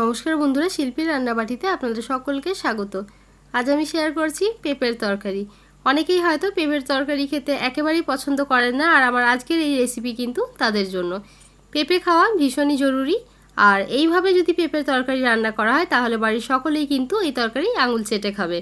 নমস্কার বন্ধুরা, শিল্পীর রান্নাবাটিতে আপনাদের সকলকে স্বাগত। আজ আমি শেয়ার করছি পেঁপের তরকারি। অনেকেই হয়তো পেঁপের তরকারি খেতে একেবারেই পছন্দ করেন না, আর আমার আজকের এই রেসিপি কিন্তু তাদের জন্য। পেঁপে খাওয়া ভীষণই জরুরি, আর এইভাবে যদি পেঁপের তরকারি রান্না করা হয় তাহলে বাড়ির সকলেই কিন্তু এই তরকারি আঙুল চেটে খাবে।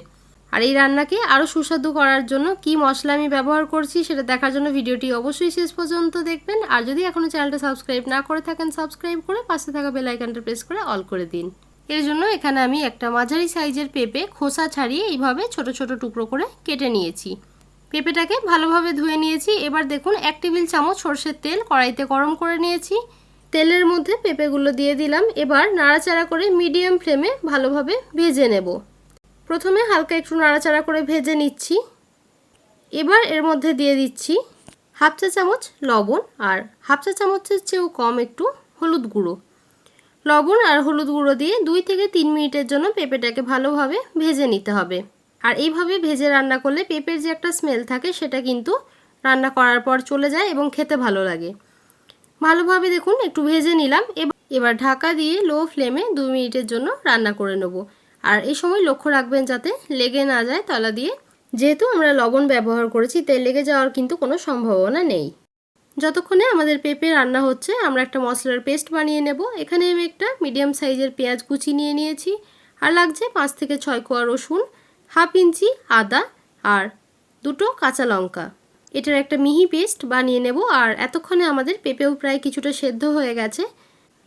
আর এই রান্নাকে আরও সুস্বাদু করার জন্য কি মশলা আমি ব্যবহার করছি সেটা দেখার জন্য ভিডিওটি অবশ্যই শেষ পর্যন্ত দেখবেন। আর যদি এখনও চ্যানেলটা সাবস্ক্রাইব না করে থাকেন, সাবস্ক্রাইব করে পাশে থাকা বেল আইকনটা প্রেস করে অল করে দিন। এর জন্য এখানে আমি একটা মাঝারি সাইজের পেঁপে খোসা ছাড়িয়ে এইভাবে ছোট ছোট টুকরো করে কেটে নিয়েছি। পেঁপেটাকে ভালোভাবে ধুয়ে নিয়েছি। এবার দেখুন 1 টেবিল চামচ সরষের তেল কড়াইতে গরম করে নিয়েছি। তেলের মধ্যে পেঁপেগুলো দিয়ে দিলাম। এবার নাড়াচাড়া করে মিডিয়াম ফ্লেমে ভালোভাবে ভেজে নেব। প্রথমে হালকা একটু নাড়াচাড়া করে ভেজে নিচ্ছি। এবার এর মধ্যে দিয়ে দিচ্ছি হাফ চা চামচ লবণ আর হাফ চা চামচের চেয়েও কম একটু হলুদ গুঁড়ো। লবণ আর হলুদ গুঁড়ো দিয়ে 2 থেকে 3 মিনিটের জন্য পেঁপেটাকে ভালোভাবে ভেজে নিতে হবে। আর এইভাবে ভেজে রান্না করলে পেঁপের যে একটা স্মেল থাকে সেটা কিন্তু রান্না করার পর চলে যায় এবং খেতে ভালো লাগে। ভালোভাবে দেখুন একটু ভেজে নিলাম। এবার ঢাকা দিয়ে লো ফ্লেমে 2 মিনিটের জন্য রান্না করে নেব। আর এই সময় লক্ষ্য রাখবেন যাতে লেগে না যায় তলা দিয়ে। যেহেতু আমরা লবণ ব্যবহার করেছি তাই লেগে যাওয়ার কিন্তু কোনো সম্ভাবনা নেই। যতক্ষণে আমাদের পেঁপে রান্না হচ্ছে আমরা একটা মশলার পেস্ট বানিয়ে নেব। এখানে আমি একটা মিডিয়াম সাইজের পেঁয়াজ কুচি নিয়ে নিয়েছি, আর লাগছে 5 থেকে 6 কোয়া রসুন, হাফ ইঞ্চি আদা আর 2টো কাঁচা লঙ্কা। এটার একটা মিহি পেস্ট বানিয়ে নেব। আর এতক্ষণে আমাদের পেঁপেও প্রায় কিছুটা সেদ্ধ হয়ে গেছে।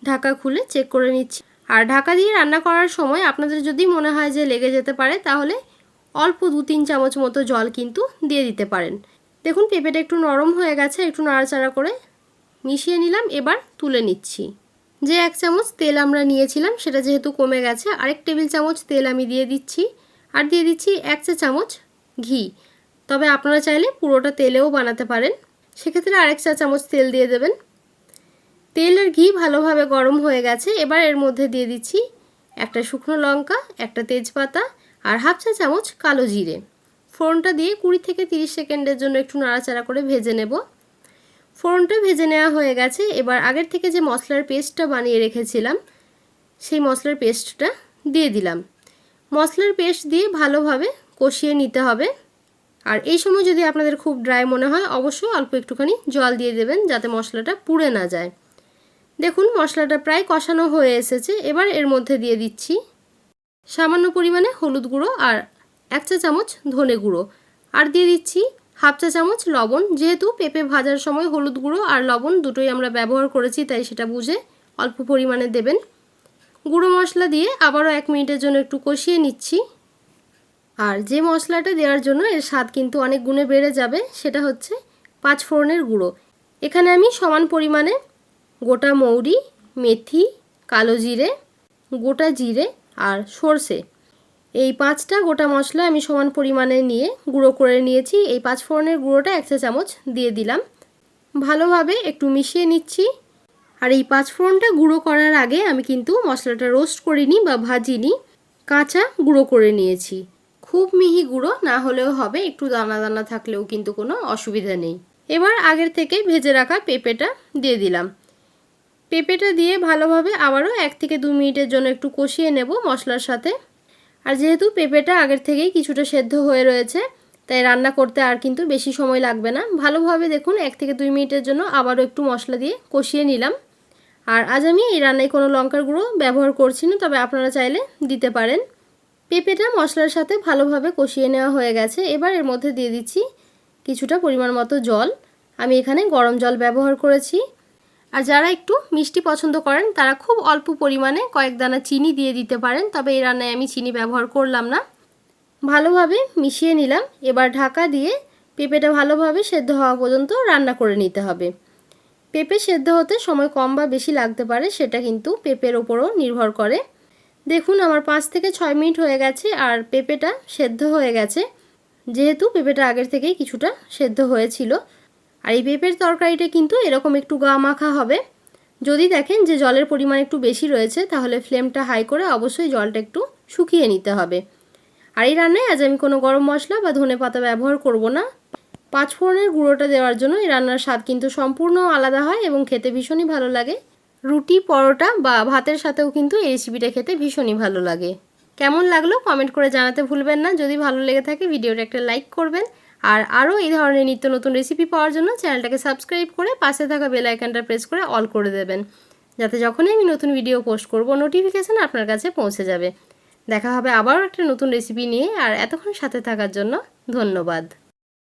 ঢাকা খুলে চেক করে নিচ্ছি। আর ঢাকা দিয়ে রান্না করার সময় আপনাদের যদি মনে হয় যে লেগে যেতে পারে তাহলে অল্প 2-3 চামচ মতো জল কিন্তু দিয়ে দিতে পারেন। দেখুন পেঁপেটা একটু নরম হয়ে গেছে, একটু নাড়াচাড়া করে মিশিয়ে নিলাম। এবার তুলে নিচ্ছি। যে 1 চামচ তেল আমরা নিয়েছিলাম সেটা যেহেতু কমে গেছে, আরেক টেবিল চামচ তেল আমি দিয়ে দিচ্ছি। আর দিয়ে দিচ্ছি 1 চা চামচ ঘি। তবে আপনারা চাইলে পুরোটা তেলেও বানাতে পারেন, সেক্ষেত্রে আরেক চা চামচ তেল দিয়ে দেবেন। তেল আর ঘি ভালোভাবে গরম হয়ে গেছে। এবার এর মধ্যে দিয়ে দিচ্ছি একটা শুকনো লঙ্কা, একটা তেজপাতা আর হাফ চা চামচ কালো জিরে। ফোড়নটা দিয়ে 20 থেকে 30 সেকেন্ডের জন্য একটু নাড়াচাড়া করে ভেজে নেব। ফোড়নটা ভেজে নেওয়া হয়ে গেছে। এবার আগের থেকে যে মশলার পেস্টটা বানিয়ে রেখেছিলাম সেই মশলার পেস্টটা দিয়ে দিলাম। মশলার পেস্ট দিয়ে ভালোভাবে কষিয়ে নিতে হবে। আর এই সময় যদি আপনাদের খুব ড্রাই মনে হয় অবশ্যই অল্প একটুখানি জল দিয়ে দেবেন যাতে মশলাটা পুড়ে না যায়। দেখুন মশলাটা প্রায় কষানো হয়ে এসেছে। এবার এর মধ্যে দিয়ে দিচ্ছি সামান্য পরিমাণে হলুদ গুঁড়ো আর 1 চা চামচ ধনে গুঁড়ো। আর দিয়ে দিচ্ছি হাফ চা চামচ লবণ। যেহেতু পেঁপে ভাজার সময় হলুদ গুঁড়ো আর লবণ দুটোই আমরা ব্যবহার করেছি তাই সেটা বুঝে অল্প পরিমাণে দেবেন। গুঁড়ো মশলা দিয়ে আবারও 1 মিনিটের জন্য একটু কষিয়ে নিচ্ছি। আর যে মশলাটা দেওয়ার জন্য এর স্বাদ কিন্তু অনেক গুণে বেড়ে যাবে সেটা হচ্ছে 5 ফোড়নের গুঁড়ো। এখানে আমি সমান পরিমাণে গোটা মৌরি, মেথি, কালো জিরে, গোটা জিরে আর সর্ষে এই 5টা গোটা মশলা আমি সমান পরিমাণে নিয়ে গুঁড়ো করে নিয়েছি। এই 5 ফোড়নের গুঁড়োটা 1 চা চামচ দিয়ে দিলাম। ভালোভাবে একটু মিশিয়ে নিচ্ছি। আর এই 5 ফোড়নটা গুঁড়ো করার আগে আমি কিন্তু মশলাটা রোস্ট করিনি বা ভাজিনি, কাঁচা গুঁড়ো করে নিয়েছি। খুব মিহি গুঁড়ো না হলেও হবে, একটু দানা দানা থাকলেও কিন্তু কোনো অসুবিধা নেই। এবার আগের থেকে ভেজে রাখা পেঁপেটা দিয়ে দিলাম। পেঁপেটা দিয়ে ভালোভাবে আবারও 1 থেকে 2 মিনিটের জন্য একটু কষিয়ে নেব মশলার সাথে। আর যেহেতু পেঁপেটা আগের থেকেই কিছুটা সেদ্ধ হয়ে রয়েছে তাই রান্না করতে আর কিন্তু বেশি সময় লাগবে না। ভালোভাবে দেখুন 1 থেকে 2 মিনিটের জন্য আবারও একটু মশলা দিয়ে কষিয়ে নিলাম। আর আজ আমি এই রান্নায় কোনো লঙ্কার গুঁড়ো ব্যবহার করছি না, তবে আপনারা চাইলে দিতে পারেন। পেঁপেটা মশলার সাথে ভালোভাবে কষিয়ে নেওয়া হয়ে গেছে। এবার এর মধ্যে দিয়ে দিচ্ছি কিছুটা পরিমাণ মতো জল। আমি এখানে গরম জল ব্যবহার করেছি। আর যারা একটু মিষ্টি পছন্দ করেন তারা খুব অল্প পরিমাণে কয়েক দানা চিনি দিয়ে দিতে পারেন, তবে এই রান্নায় আমি চিনি ব্যবহার করলাম না। ভালোভাবে মিশিয়ে নিলাম। এবার ঢাকা দিয়ে পেঁপেটা ভালোভাবে সেদ্ধ হওয়া পর্যন্ত রান্না করে নিতে হবে। পেঁপে সেদ্ধ হতে সময় কম বা বেশি লাগতে পারে, সেটা কিন্তু পেঁপের ওপরও নির্ভর করে। দেখুন আমার 5 থেকে 6 মিনিট হয়ে গেছে আর পেঁপেটা সেদ্ধ হয়ে গেছে। যেহেতু পেঁপেটা আগের থেকেই কিছুটা সেদ্ধ হয়েছিল। আর এই পেঁপের তরকারিটা কিন্তু এরকম একটু গা মাখা হবে। যদি দেখেন যে জলের পরিমাণ একটু বেশি রয়েছে তাহলে ফ্লেমটা হাই করে অবশ্যই জলটা একটু শুকিয়ে নিতে হবে। আর এই রান্নায় আজ আমি কোনো গরম মশলা বা ধনেপাতা ব্যবহার করব না। 5 ফোড়নের গুঁড়োটা দেওয়ার জন্য এই রান্নার স্বাদ কিন্তু সম্পূর্ণ আলাদা হয় এবং খেতে ভীষণই ভালো লাগে। রুটি, পরোটা বা ভাতের সাথেও কিন্তু এই রেসিপিটা খেতে ভীষণই ভালো লাগে। কেমন লাগলো কমেন্ট করে জানাতে ভুলবেন না। যদি ভালো লেগে থাকে ভিডিওটা একটা লাইক করবেন, আর আরও এই ধরনের নিত্য নতুন রেসিপি পাওয়ার জন্য চ্যানেলটাকে সাবস্ক্রাইব করে পাশে থাকা বেল আইকনটা প্রেস করে অল করে দেবেন, যাতে যখনই আমি নতুন ভিডিও পোস্ট করব নোটিফিকেশান আপনার কাছে পৌঁছে যাবে। দেখা হবে আবারও একটা নতুন রেসিপি নিয়ে, আর এতক্ষণ সাথে থাকার জন্য ধন্যবাদ।